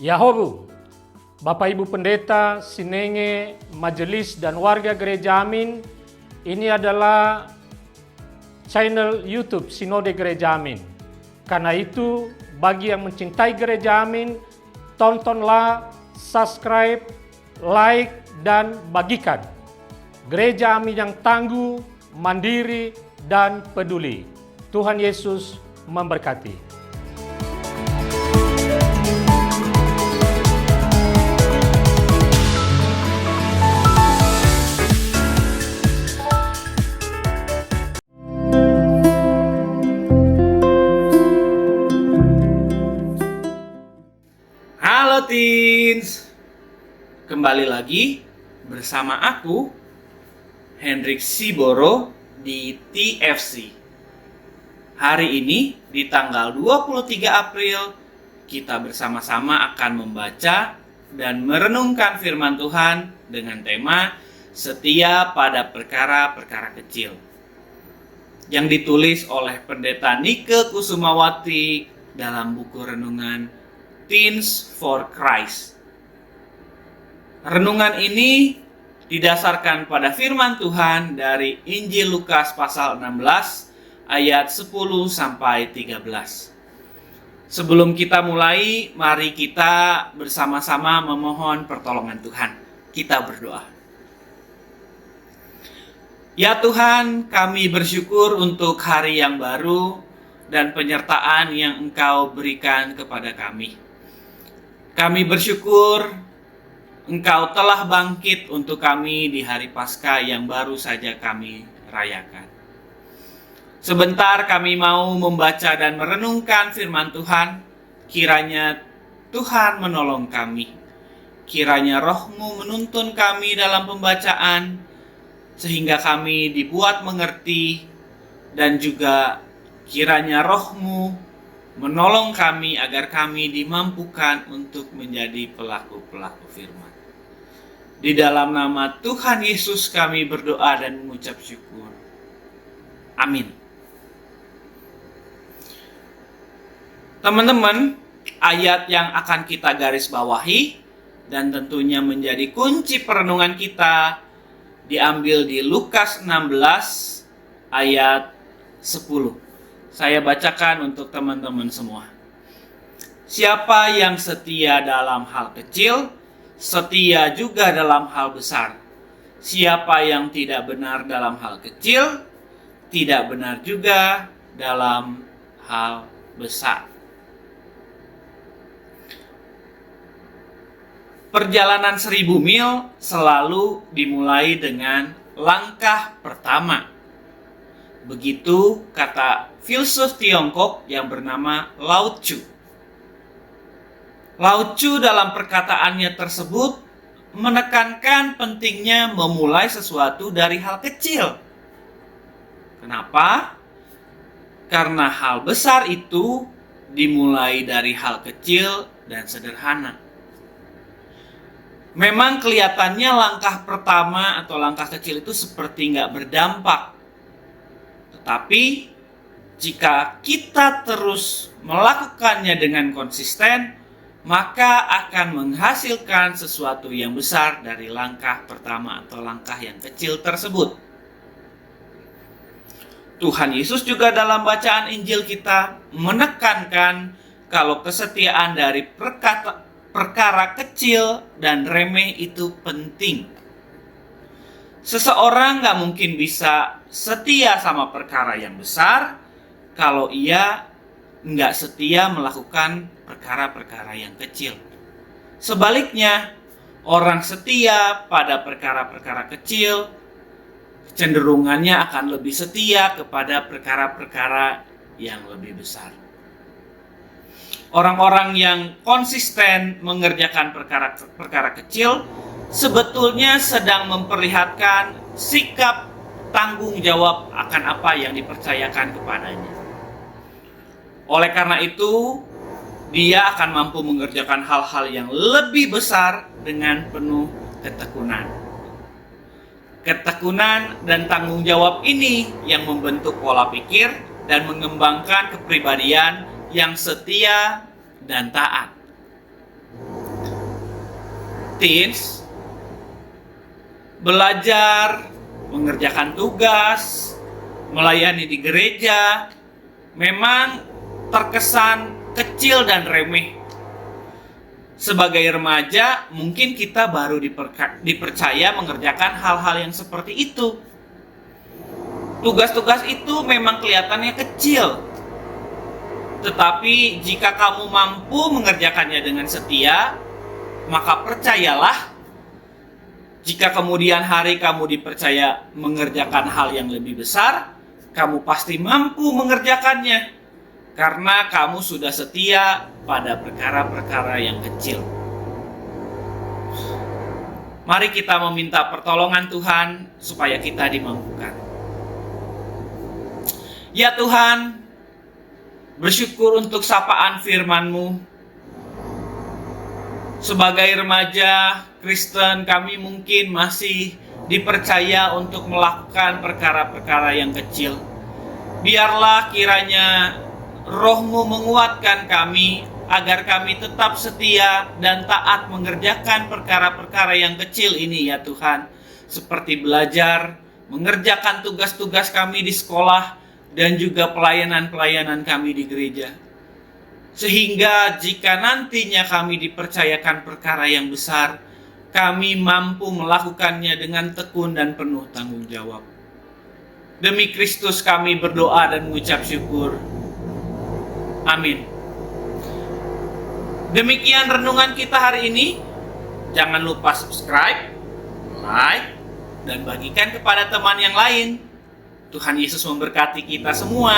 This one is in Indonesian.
Yahobu, Bapak Ibu Pendeta, Sinenge, Majelis dan warga Gereja Amin, ini adalah channel YouTube Sinode Gereja Amin. Karena itu, bagi yang mencintai Gereja Amin, tontonlah, subscribe, like, dan bagikan. Gereja Amin yang tangguh, mandiri, dan peduli. Tuhan Yesus memberkati. Halo Teens, kembali lagi bersama aku Hendrik Siboro di TFC. Hari ini di tanggal 23 April kita bersama-sama akan membaca dan merenungkan firman Tuhan dengan tema Setia pada perkara-perkara kecil yang ditulis oleh Pendeta Nike Kusumawati dalam buku renungan Teens for Christ. Renungan ini didasarkan pada firman Tuhan dari Injil Lukas pasal 16 ayat 10 sampai 13. Sebelum kita mulai, mari kita bersama-sama memohon pertolongan Tuhan. Kita berdoa. Ya Tuhan, kami bersyukur untuk hari yang baru dan penyertaan yang Engkau berikan kepada kami. Kami bersyukur Engkau telah bangkit untuk kami di hari Paskah yang baru saja kami rayakan. Sebentar kami mau membaca dan merenungkan firman Tuhan. Kiranya Tuhan menolong kami. Kiranya Roh-Mu menuntun kami dalam pembacaan, sehingga kami dibuat mengerti, dan juga kiranya Roh-Mu menolong kami agar kami dimampukan untuk menjadi pelaku-pelaku firman. Di dalam nama Tuhan Yesus kami berdoa dan mengucap syukur. Amin. Teman-teman, ayat yang akan kita garis bawahi dan tentunya menjadi kunci perenungan kita diambil di Lukas 16 ayat 10. Saya bacakan untuk teman-teman semua. Siapa yang setia dalam hal kecil, setia juga dalam hal besar. Siapa yang tidak benar dalam hal kecil, tidak benar juga dalam hal besar. Perjalanan 1000 mil selalu dimulai dengan langkah pertama. Begitu kata filsuf Tiongkok yang bernama Lao Tzu. Lao Tzu dalam perkataannya tersebut menekankan pentingnya memulai sesuatu dari hal kecil. Kenapa? Karena hal besar itu dimulai dari hal kecil dan sederhana. Memang kelihatannya langkah pertama atau langkah kecil itu seperti nggak berdampak. Tetapi jika kita terus melakukannya dengan konsisten, maka akan menghasilkan sesuatu yang besar dari langkah pertama atau langkah yang kecil tersebut. Tuhan Yesus juga dalam bacaan Injil kita menekankan kalau kesetiaan dari perkara kecil dan remeh itu penting. Seseorang gak mungkin bisa setia sama perkara yang besar kalau ia gak setia melakukan perkara-perkara yang kecil. Sebaliknya, orang setia pada perkara-perkara kecil kecenderungannya akan lebih setia kepada perkara-perkara yang lebih besar. Orang-orang yang konsisten mengerjakan perkara kecil sebetulnya sedang memperlihatkan sikap tanggung jawab akan apa yang dipercayakan kepadanya. Oleh karena itu, dia akan mampu mengerjakan hal-hal yang lebih besar dengan penuh ketekunan. Ketekunan dan tanggung jawab ini yang membentuk pola pikir dan mengembangkan kepribadian yang setia dan taat. teens, belajar, mengerjakan tugas, melayani di gereja, memang terkesan kecil dan remeh. Sebagai remaja, mungkin kita baru dipercaya mengerjakan hal-hal yang seperti itu. Tugas-tugas itu memang kelihatannya kecil. Tetapi jika kamu mampu mengerjakannya dengan setia, maka percayalah, jika kemudian hari kamu dipercaya mengerjakan hal yang lebih besar, kamu pasti mampu mengerjakannya, karena kamu sudah setia pada perkara-perkara yang kecil. Mari kita meminta pertolongan Tuhan supaya kita dimampukan. Ya Tuhan, bersyukur untuk sapaan firman-Mu. Sebagai remaja Kristen, kami mungkin masih dipercaya untuk melakukan perkara-perkara yang kecil. Biarlah kiranya Roh-Mu menguatkan kami, agar kami tetap setia dan taat mengerjakan perkara-perkara yang kecil ini ya Tuhan. Seperti belajar, mengerjakan tugas-tugas kami di sekolah, dan juga pelayanan-pelayanan kami di gereja. Sehingga jika nantinya kami dipercayakan perkara yang besar, kami mampu melakukannya dengan tekun dan penuh tanggung jawab. Demi Kristus kami berdoa dan mengucap syukur. Amin. Demikian renungan kita hari ini. Jangan lupa subscribe, like, dan bagikan kepada teman yang lain. Tuhan Yesus memberkati kita semua.